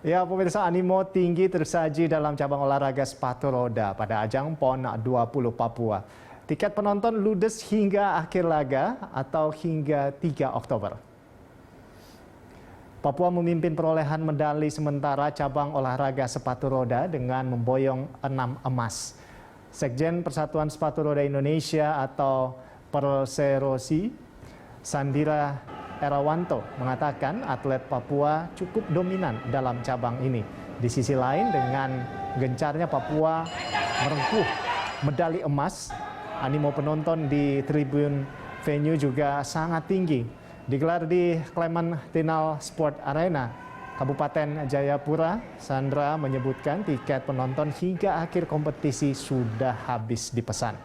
Ya, pemirsa, animo tinggi tersaji dalam cabang olahraga sepatu roda pada ajang PON 20 Papua. Tiket penonton ludes hingga akhir laga atau hingga 3 Oktober. Papua memimpin perolehan medali sementara cabang olahraga sepatu roda dengan memboyong 6 emas. Sekjen Persatuan Sepatu Roda Indonesia atau Perserosi, Sandira Erawanto, mengatakan atlet Papua cukup dominan dalam cabang ini. Di sisi lain, dengan gencarnya Papua merengkuh medali emas, animo penonton di tribun venue juga sangat tinggi. Digelar di Clementinal Sport Arena, Kabupaten Jayapura. Sandra menyebutkan tiket penonton hingga akhir kompetisi sudah habis dipesan.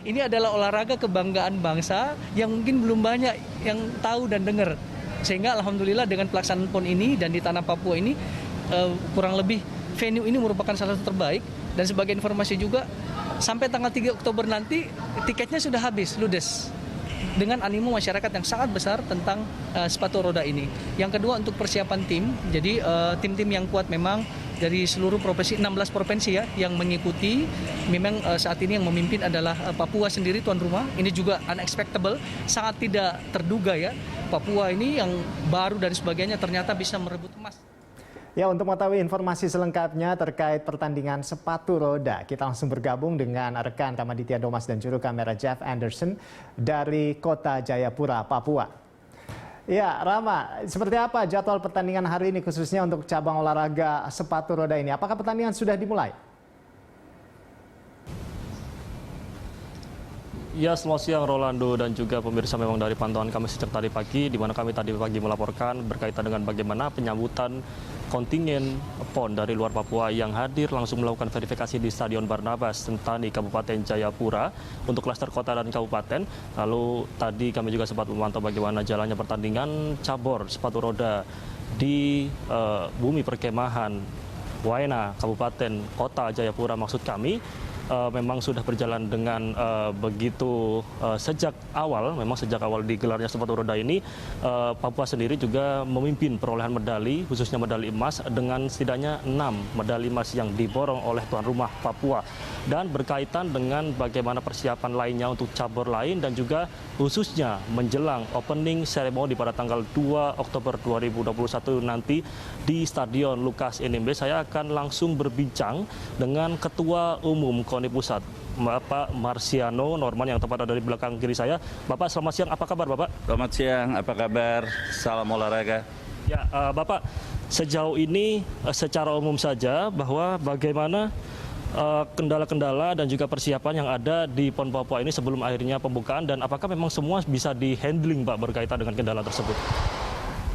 Ini adalah olahraga kebanggaan bangsa yang mungkin belum banyak yang tahu dan dengar. Sehingga alhamdulillah dengan pelaksanaan PON ini dan di tanah Papua ini kurang lebih venue ini merupakan salah satu terbaik. Dan sebagai informasi juga sampai tanggal 3 Oktober nanti tiketnya sudah habis, ludes. Dengan animo masyarakat yang sangat besar tentang sepatu roda ini. Yang kedua untuk persiapan tim, jadi tim-tim yang kuat memang dari seluruh provinsi, 16 provinsi ya yang mengikuti. Memang saat ini yang memimpin adalah Papua sendiri tuan rumah. Ini juga unexpectable, sangat tidak terduga ya. Papua ini yang baru dan sebagainya ternyata bisa merebut emas. Ya, untuk mengetahui informasi selengkapnya terkait pertandingan sepatu roda, kita langsung bergabung dengan rekan Kamaditya Domas dan juru kamera Jeff Anderson dari Kota Jayapura, Papua. Ya, Rama, seperti apa jadwal pertandingan hari ini khususnya untuk cabang olahraga sepatu roda ini? Apakah pertandingan sudah dimulai? Ya, selamat siang Rolando dan juga pemirsa. Memang dari pantauan kami sejak tadi pagi, di mana kami tadi pagi melaporkan berkaitan dengan bagaimana penyambutan kontingen PON dari luar Papua yang hadir langsung melakukan verifikasi di Stadion Barnabas Sentani, Kabupaten Jayapura untuk klaster kota dan kabupaten. Lalu tadi kami juga sempat memantau bagaimana jalannya pertandingan cabur sepatu roda di bumi perkemahan Waena, Kabupaten Kota Jayapura maksud kami. Memang sudah berjalan dengan begitu sejak awal. Memang sejak awal digelarnya sepatu roda ini, Papua sendiri juga memimpin perolehan medali, khususnya medali emas dengan setidaknya 6 medali emas yang diborong oleh tuan rumah Papua. Dan berkaitan dengan bagaimana persiapan lainnya untuk cabur lain dan juga khususnya menjelang opening ceremony pada tanggal 2 Oktober 2021 nanti di Stadion Lukas NMB, saya akan langsung berbincang dengan Ketua Umum KONI Pusat, Bapak Marsiano Norman, yang tepat ada di belakang kiri saya. Bapak, selamat siang, apa kabar Bapak? Selamat siang, apa kabar? Salam olahraga. Ya, Bapak, sejauh ini secara umum saja bahwa bagaimana kendala-kendala dan juga persiapan yang ada di PON Papua ini sebelum akhirnya pembukaan, dan apakah memang semua bisa di-handling Pak berkaitan dengan kendala tersebut?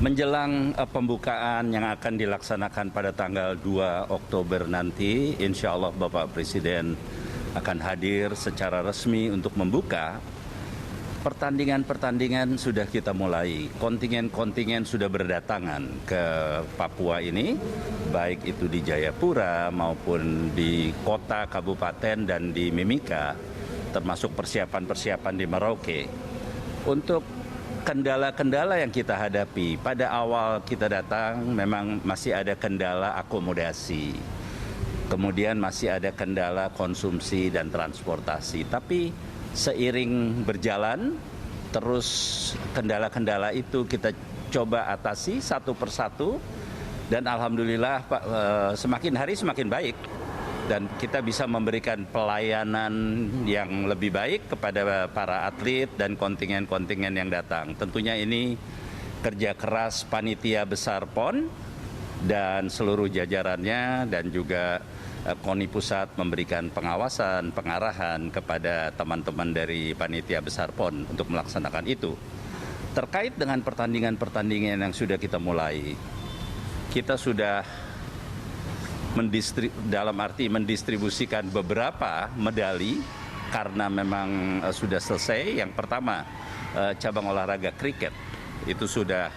Menjelang pembukaan yang akan dilaksanakan pada tanggal 2 Oktober nanti, insya Allah Bapak Presiden akan hadir secara resmi untuk membuka. Pertandingan-pertandingan sudah kita mulai, kontingen-kontingen sudah berdatangan ke Papua ini, baik itu di Jayapura maupun di kota, kabupaten, dan di Mimika, termasuk persiapan-persiapan di Merauke. Untuk kendala-kendala yang kita hadapi, pada awal kita datang memang masih ada kendala akomodasi, kemudian masih ada kendala konsumsi dan transportasi, tapi seiring berjalan, terus kendala-kendala itu kita coba atasi satu persatu, dan alhamdulillah Pak, semakin hari semakin baik, dan kita bisa memberikan pelayanan yang lebih baik kepada para atlet dan kontingen-kontingen yang datang. Tentunya ini kerja keras panitia besar PON dan seluruh jajarannya, dan juga KONI Pusat memberikan pengawasan, pengarahan kepada teman-teman dari panitia besar PON untuk melaksanakan itu. Terkait dengan pertandingan-pertandingan yang sudah kita mulai, kita sudah dalam arti mendistribusikan beberapa medali karena memang sudah selesai. Yang pertama cabang olahraga kriket itu sudah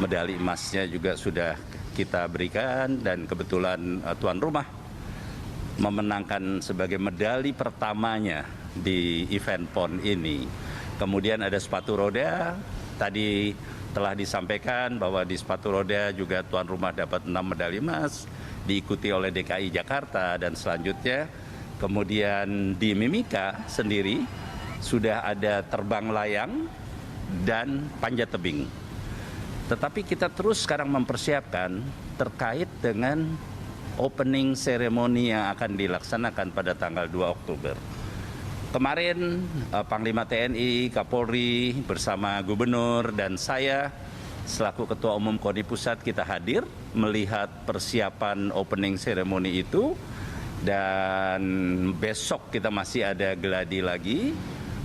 medali emasnya juga sudah kita berikan, dan kebetulan tuan rumah memenangkan sebagai medali pertamanya di event PON ini. Kemudian ada sepatu roda, tadi telah disampaikan bahwa di sepatu roda juga tuan rumah dapat 6 medali emas, diikuti oleh DKI Jakarta, dan selanjutnya kemudian di mimika sendiri sudah ada terbang layang dan panjat tebing. Tetapi kita terus sekarang mempersiapkan terkait dengan opening ceremony yang akan dilaksanakan pada tanggal 2 Oktober. Kemarin Panglima TNI, Kapolri bersama Gubernur dan saya selaku Ketua Umum KONI Pusat kita hadir melihat persiapan opening ceremony itu, dan besok kita masih ada geladi lagi.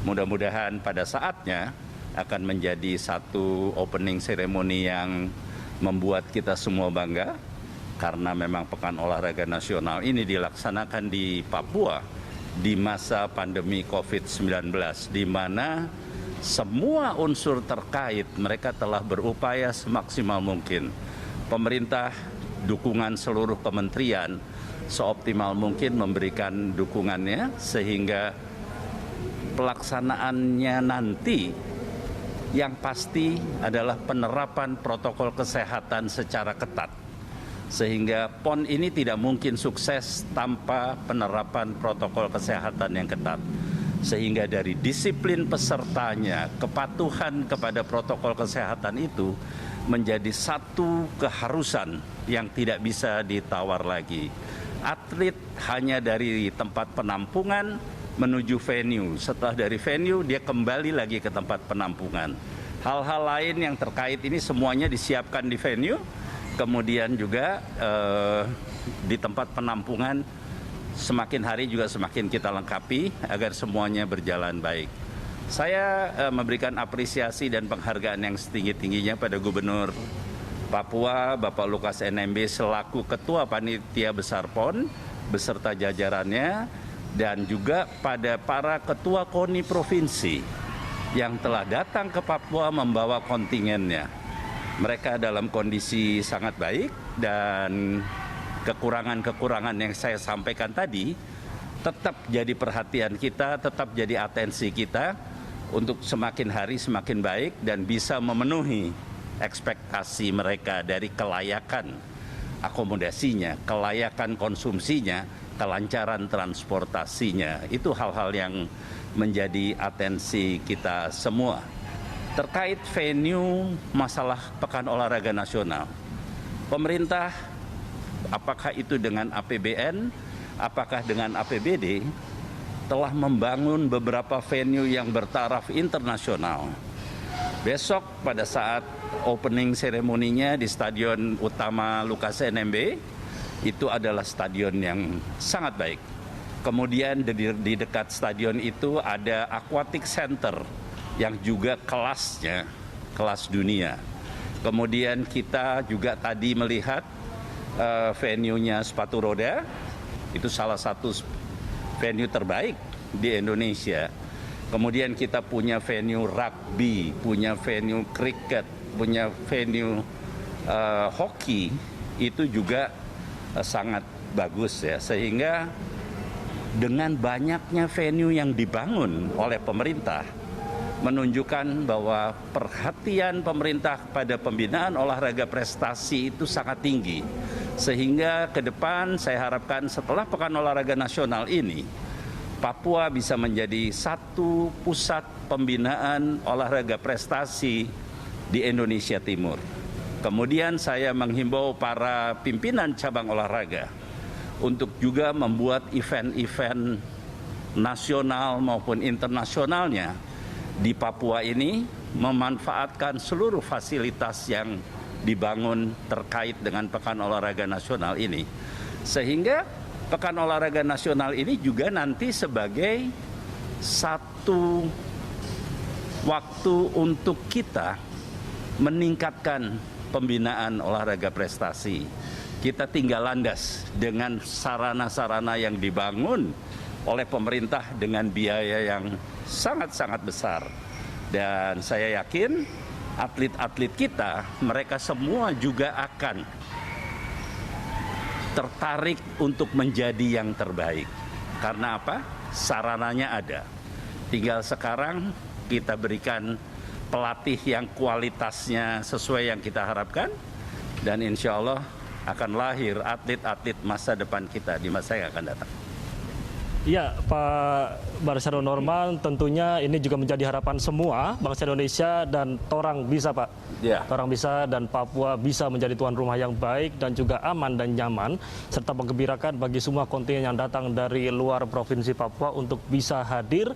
Mudah-mudahan pada saatnya akan menjadi satu opening ceremony yang membuat kita semua bangga, karena memang Pekan Olahraga Nasional ini dilaksanakan di Papua di masa pandemi COVID-19, di mana semua unsur terkait mereka telah berupaya semaksimal mungkin. Pemerintah, dukungan seluruh kementerian seoptimal mungkin memberikan dukungannya sehingga pelaksanaannya nanti yang pasti adalah penerapan protokol kesehatan secara ketat. Sehingga PON ini tidak mungkin sukses tanpa penerapan protokol kesehatan yang ketat. Sehingga dari disiplin pesertanya, kepatuhan kepada protokol kesehatan itu menjadi satu keharusan yang tidak bisa ditawar lagi. Atlet hanya dari tempat penampungan menuju venue. Setelah dari venue, dia kembali lagi ke tempat penampungan. Hal-hal lain yang terkait ini semuanya disiapkan di venue. Kemudian juga di tempat penampungan semakin hari juga semakin kita lengkapi agar semuanya berjalan baik. Saya memberikan apresiasi dan penghargaan yang setinggi-tingginya pada Gubernur Papua, Bapak Lukas NMB selaku Ketua Panitia Besar PON beserta jajarannya, dan juga pada para Ketua KONI Provinsi yang telah datang ke Papua membawa kontingennya. Mereka dalam kondisi sangat baik, dan kekurangan-kekurangan yang saya sampaikan tadi tetap jadi perhatian kita, tetap jadi atensi kita untuk semakin hari semakin baik dan bisa memenuhi ekspektasi mereka dari kelayakan akomodasinya, kelayakan konsumsinya, kelancaran transportasinya. Itu hal-hal yang menjadi atensi kita semua. Terkait venue masalah Pekan Olahraga Nasional, pemerintah apakah itu dengan APBN, apakah dengan APBD, telah membangun beberapa venue yang bertaraf internasional. Besok pada saat opening seremoninya di Stadion Utama Lukas NMB, itu adalah stadion yang sangat baik. Kemudian di dekat stadion itu ada Aquatic Center yang juga kelasnya kelas dunia. Kemudian kita juga tadi melihat venue-nya sepatu roda, itu salah satu venue terbaik di Indonesia. Kemudian kita punya venue rugby, punya venue kriket, punya venue hoki, itu juga sangat bagus ya. Sehingga dengan banyaknya venue yang dibangun oleh pemerintah, menunjukkan bahwa perhatian pemerintah pada pembinaan olahraga prestasi itu sangat tinggi. Sehingga ke depan saya harapkan setelah Pekan Olahraga Nasional ini, Papua bisa menjadi satu pusat pembinaan olahraga prestasi di Indonesia Timur. Kemudian saya menghimbau para pimpinan cabang olahraga untuk juga membuat event-event nasional maupun internasionalnya di Papua ini, memanfaatkan seluruh fasilitas yang dibangun terkait dengan Pekan Olahraga Nasional ini. Sehingga Pekan Olahraga Nasional ini juga nanti sebagai satu waktu untuk kita meningkatkan pembinaan olahraga prestasi. Kita tinggal landas dengan sarana-sarana yang dibangun oleh pemerintah dengan biaya yang sangat-sangat besar. Dan saya yakin atlet-atlet kita, mereka semua juga akan tertarik untuk menjadi yang terbaik. Karena apa? Sarananya ada. Tinggal sekarang kita berikan pelatih yang kualitasnya sesuai yang kita harapkan. Dan insya Allah akan lahir atlet-atlet masa depan kita di masa yang akan datang. Ya, Pak Marsiano Norman, tentunya ini juga menjadi harapan semua bangsa Indonesia dan Torang bisa, Pak. Ya. Torang bisa dan Papua bisa menjadi tuan rumah yang baik dan juga aman dan nyaman, serta menggembirakan bagi semua kontingen yang datang dari luar Provinsi Papua untuk bisa hadir,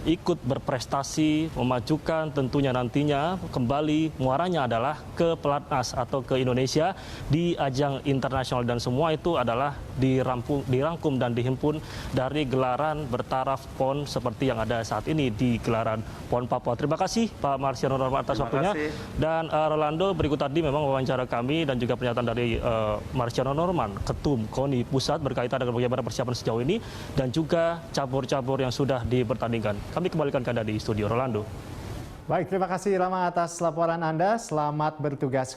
ikut berprestasi, memajukan tentunya nantinya kembali muaranya adalah ke pelatnas atau ke Indonesia di ajang internasional, dan semua itu adalah dirangkum dan dihimpun dari gelaran bertaraf PON seperti yang ada saat ini di gelaran PON Papua. Terima kasih Pak Marsiano Norman atas waktunya. Dan Rolando, berikut tadi memang wawancara kami dan juga pernyataan dari Marsiano Norman, Ketum KONI Pusat, berkaitan dengan bagaimana persiapan sejauh ini dan juga cabur-cabur yang sudah dipertandingkan. Kami kembalikan ke Anda di studio, Rolando. Baik, terima kasih Rama atas laporan Anda. Selamat bertugas